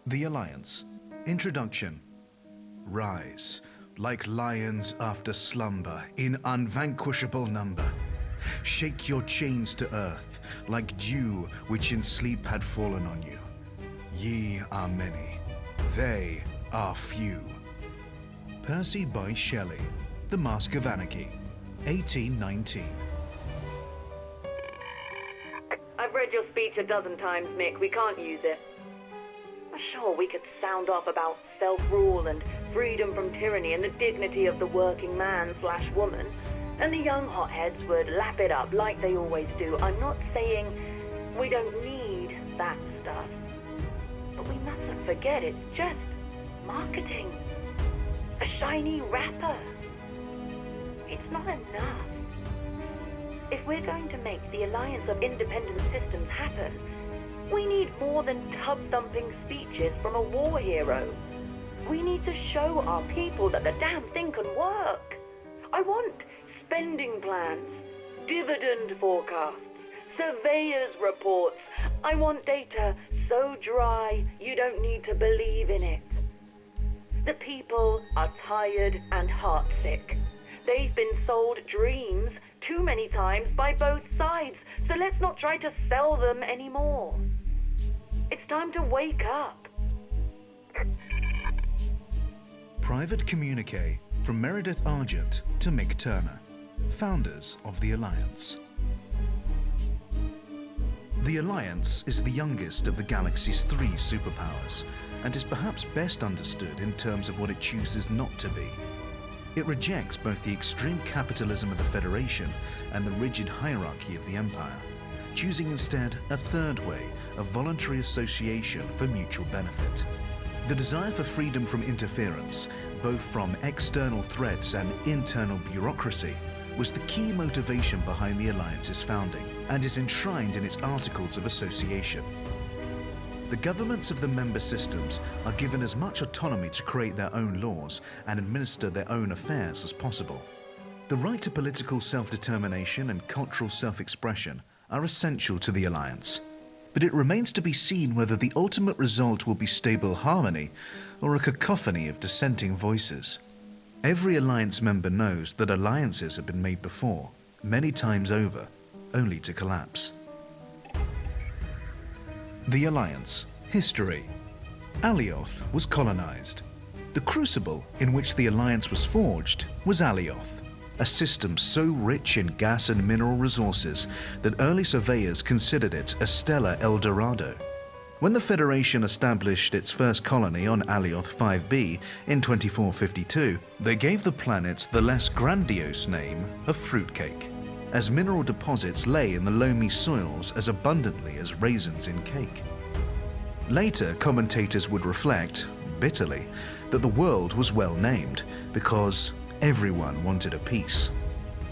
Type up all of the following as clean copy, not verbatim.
The Alliance. Introduction. Rise, like lions after slumber, in unvanquishable number. Shake your chains to earth, like dew which in sleep had fallen on you. Ye are many, they are few. Percy Bysshe Shelley, The Mask of Anarchy, 1819. I've read your speech a dozen times, Mick. We can't use it. Sure, we could sound off about self-rule and freedom from tyranny and the dignity of the working man/woman, and the young hotheads would lap it up like they always do. I'm not saying we don't need that stuff, but we mustn't forget it's just marketing. A shiny wrapper. It's not enough. If we're going to make the alliance of independent systems happen, we need more than tub-thumping speeches from a war hero. We need to show our people that the damn thing can work. I want spending plans, dividend forecasts, surveyors' reports. I want data so dry you don't need to believe in it. The people are tired and heartsick. They've been sold dreams too many times by both sides, so let's not try to sell them anymore. It's time to wake up. Private communique from Meredith Argent to Mick Turner, founders of the Alliance. The Alliance is the youngest of the galaxy's three superpowers and is perhaps best understood in terms of what it chooses not to be. It rejects both the extreme capitalism of the Federation and the rigid hierarchy of the Empire, choosing instead a third way of voluntary association for mutual benefit. The desire for freedom from interference, both from external threats and internal bureaucracy, was the key motivation behind the Alliance's founding and is enshrined in its Articles of Association. The governments of the member systems are given as much autonomy to create their own laws and administer their own affairs as possible. The right to political self-determination and cultural self-expression are essential to the Alliance, but it remains to be seen whether the ultimate result will be stable harmony or a cacophony of dissenting voices. Every Alliance member knows that alliances have been made before, many times over, only to collapse. The Alliance. History. Alioth was colonized. The crucible in which the Alliance was forged was Alioth, a system so rich in gas and mineral resources that early surveyors considered it a stellar El Dorado. When the Federation established its first colony on Alioth 5b in 2452, they gave the planet the less grandiose name of Fruitcake, as mineral deposits lay in the loamy soils as abundantly as raisins in cake. Later, commentators would reflect, bitterly, that the world was well named because everyone wanted a piece.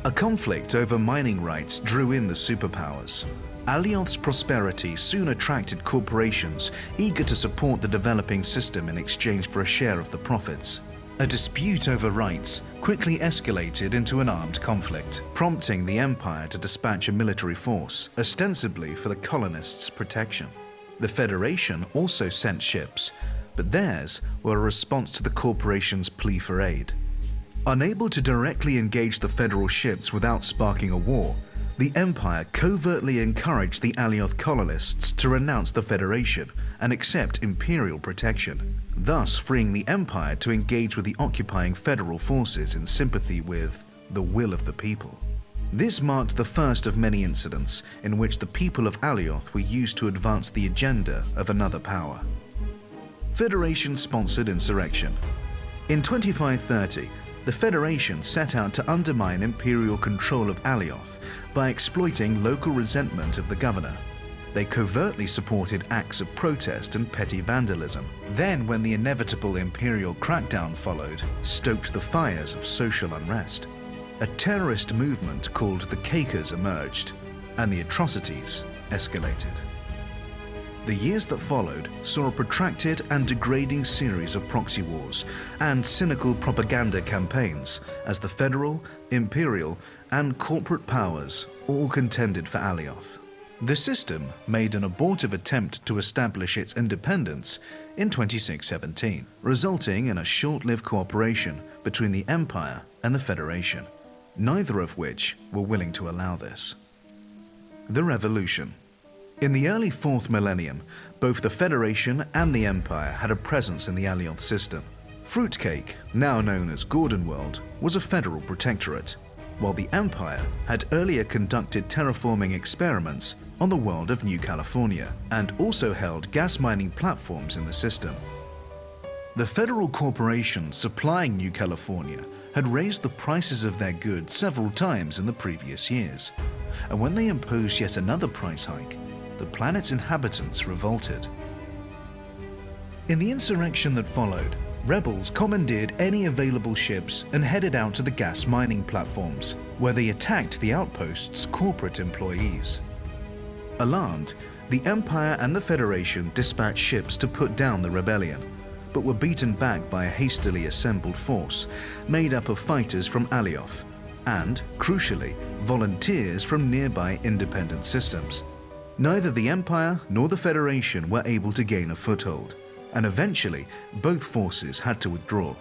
A conflict over mining rights drew in the superpowers. Alioth's prosperity soon attracted corporations eager to support the developing system in exchange for a share of the profits. A dispute over rights quickly escalated into an armed conflict, prompting the Empire to dispatch a military force, ostensibly for the colonists' protection. The Federation also sent ships, but theirs were a response to the corporation's plea for aid. Unable to directly engage the Federal ships without sparking a war, the Empire covertly encouraged the Alioth colonists to renounce the Federation and accept Imperial protection, thus freeing the Empire to engage with the occupying Federal forces in sympathy with the will of the people. This marked the first of many incidents in which the people of Alioth were used to advance the agenda of another power. Federation-sponsored insurrection. In 2530, the Federation set out to undermine Imperial control of Alioth by exploiting local resentment of the governor. They covertly supported acts of protest and petty vandalism. Then, when the inevitable Imperial crackdown followed, stoked the fires of social unrest. A terrorist movement called the Quakers emerged, and the atrocities escalated. The years that followed saw a protracted and degrading series of proxy wars and cynical propaganda campaigns as the federal, imperial, and corporate powers all contended for Alioth. The system made an abortive attempt to establish its independence in 2617, resulting in a short-lived cooperation between the Empire and the Federation, neither of which were willing to allow this. The Revolution. In the early 4th millennium, both the Federation and the Empire had a presence in the Alioth system. Fruitcake, now known as Gordonworld, was a federal protectorate, while the Empire had earlier conducted terraforming experiments on the world of New California and also held gas mining platforms in the system. The federal corporations supplying New California had raised the prices of their goods several times in the previous years, and when they imposed yet another price hike, the planet's inhabitants revolted. In the insurrection that followed, rebels commandeered any available ships and headed out to the gas mining platforms, where they attacked the outpost's corporate employees. Alarmed, the Empire and the Federation dispatched ships to put down the rebellion, but were beaten back by a hastily assembled force made up of fighters from Alioth and, crucially, volunteers from nearby independent systems. Neither the Empire nor the Federation were able to gain a foothold, and eventually both forces had to withdraw.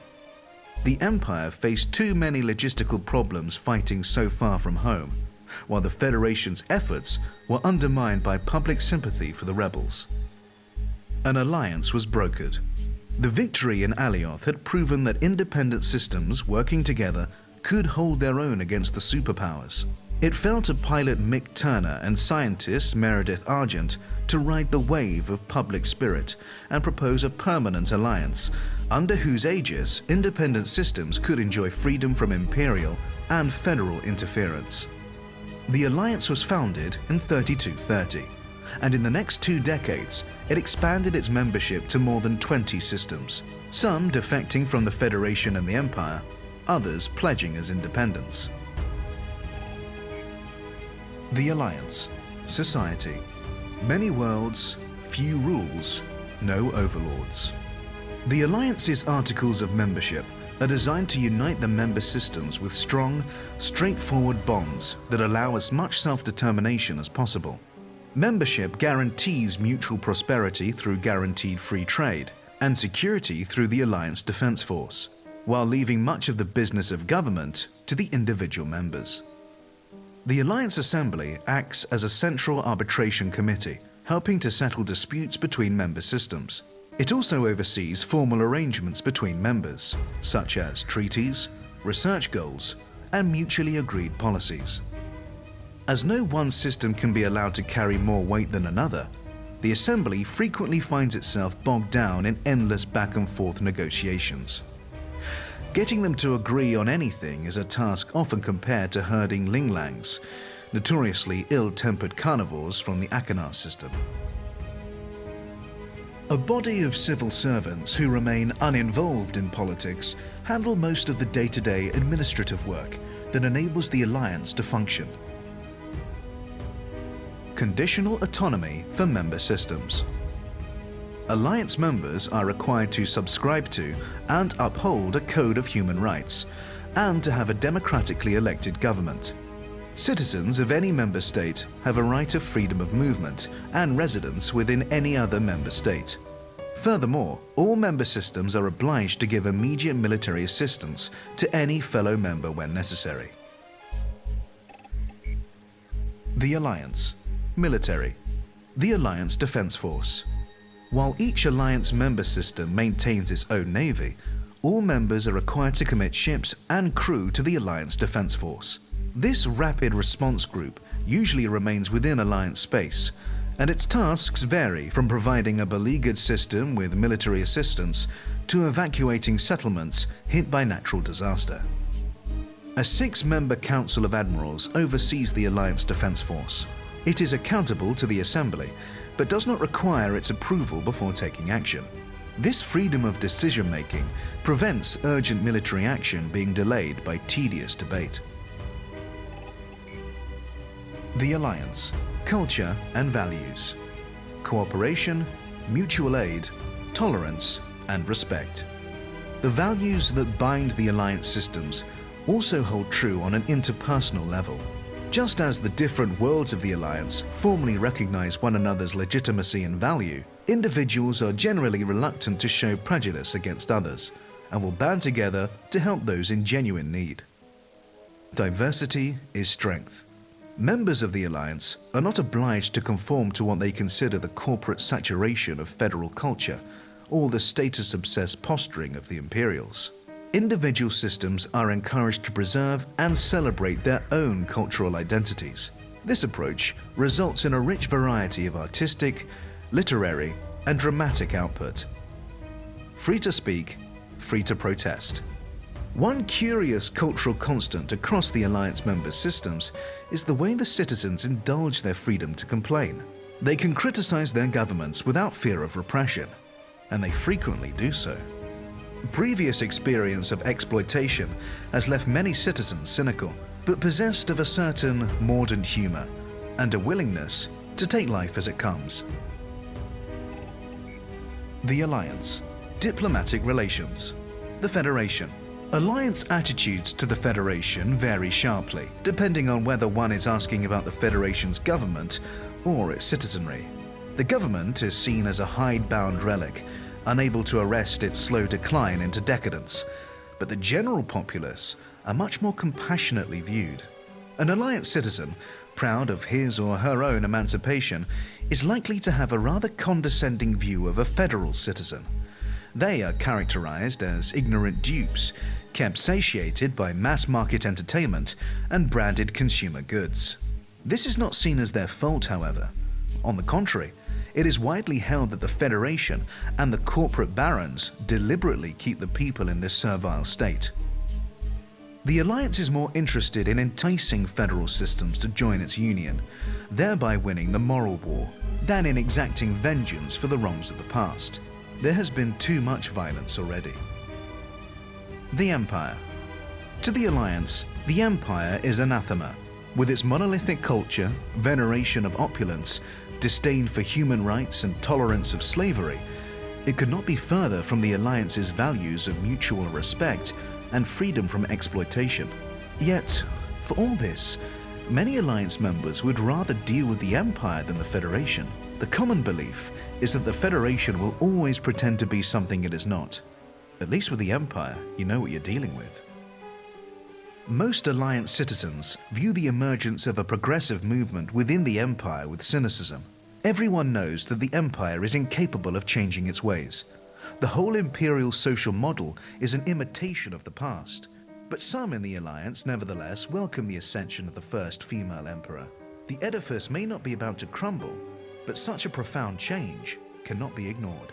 The Empire faced too many logistical problems fighting so far from home, while the Federation's efforts were undermined by public sympathy for the rebels. An alliance was brokered. The victory in Alioth had proven that independent systems working together could hold their own against the superpowers. It fell to pilot Mick Turner and scientist Meredith Argent to ride the wave of public spirit and propose a permanent alliance, under whose aegis independent systems could enjoy freedom from imperial and federal interference. The alliance was founded in 3230, and in the next 2 decades, it expanded its membership to more than 20 systems, some defecting from the Federation and the Empire, others pledging as independents. The Alliance. Society. Many worlds, few rules, no overlords. The Alliance's Articles of Membership are designed to unite the member systems with strong, straightforward bonds that allow as much self-determination as possible. Membership guarantees mutual prosperity through guaranteed free trade and security through the Alliance Defense Force, while leaving much of the business of government to the individual members. The Alliance Assembly acts as a central arbitration committee, helping to settle disputes between member systems. It also oversees formal arrangements between members, such as treaties, research goals, and mutually agreed policies. As no one system can be allowed to carry more weight than another, the Assembly frequently finds itself bogged down in endless back-and-forth negotiations. Getting them to agree on anything is a task often compared to herding linglangs, notoriously ill-tempered carnivores from the Akanar system. A body of civil servants who remain uninvolved in politics handle most of the day-to-day administrative work that enables the Alliance to function. Conditional autonomy for member systems. Alliance members are required to subscribe to and uphold a code of human rights, and to have a democratically elected government. Citizens of any member state have a right of freedom of movement and residence within any other member state. Furthermore, all member systems are obliged to give immediate military assistance to any fellow member when necessary. The Alliance. Military. The Alliance Defense Force. While each Alliance member system maintains its own navy, all members are required to commit ships and crew to the Alliance Defense Force. This rapid response group usually remains within Alliance space, and its tasks vary from providing a beleaguered system with military assistance to evacuating settlements hit by natural disaster. A 6-member Council of Admirals oversees the Alliance Defense Force. It is accountable to the Assembly, but does not require its approval before taking action. This freedom of decision-making prevents urgent military action being delayed by tedious debate. The Alliance. Culture and values. Cooperation, mutual aid, tolerance, and respect. The values that bind the Alliance systems also hold true on an interpersonal level. Just as the different worlds of the Alliance formally recognize one another's legitimacy and value, individuals are generally reluctant to show prejudice against others and will band together to help those in genuine need. Diversity is strength. Members of the Alliance are not obliged to conform to what they consider the corporate saturation of federal culture or the status-obsessed posturing of the Imperials. Individual systems are encouraged to preserve and celebrate their own cultural identities. This approach results in a rich variety of artistic, literary, and dramatic output. Free to speak, free to protest. One curious cultural constant across the Alliance member systems is the way the citizens indulge their freedom to complain. They can criticize their governments without fear of repression, and they frequently do so. Previous experience of exploitation has left many citizens cynical, but possessed of a certain mordant humor and a willingness to take life as it comes. The Alliance. Diplomatic relations. The Federation. Alliance attitudes to the Federation vary sharply, depending on whether one is asking about the Federation's government or its citizenry. The government is seen as a hidebound relic, unable to arrest its slow decline into decadence, but the general populace are much more compassionately viewed. An Alliance citizen, proud of his or her own emancipation, is likely to have a rather condescending view of a federal citizen. They are characterized as ignorant dupes, kept satiated by mass-market entertainment and branded consumer goods. This is not seen as their fault, however. On the contrary, it is widely held that the Federation and the corporate barons deliberately keep the people in this servile state. The Alliance is more interested in enticing federal systems to join its union, thereby winning the moral war, than in exacting vengeance for the wrongs of the past. There has been too much violence already. The Empire. To the Alliance, the Empire is anathema. With its monolithic culture, veneration of opulence, disdain for human rights and tolerance of slavery, it could not be further from the Alliance's values of mutual respect and freedom from exploitation. Yet, for all this, many Alliance members would rather deal with the Empire than the Federation. The common belief is that the Federation will always pretend to be something it is not. At least with the Empire, you know what you're dealing with. Most Alliance citizens view the emergence of a progressive movement within the Empire with cynicism. Everyone knows that the Empire is incapable of changing its ways. The whole imperial social model is an imitation of the past. But some in the Alliance nevertheless welcome the ascension of the first female emperor. The edifice may not be about to crumble, but such a profound change cannot be ignored.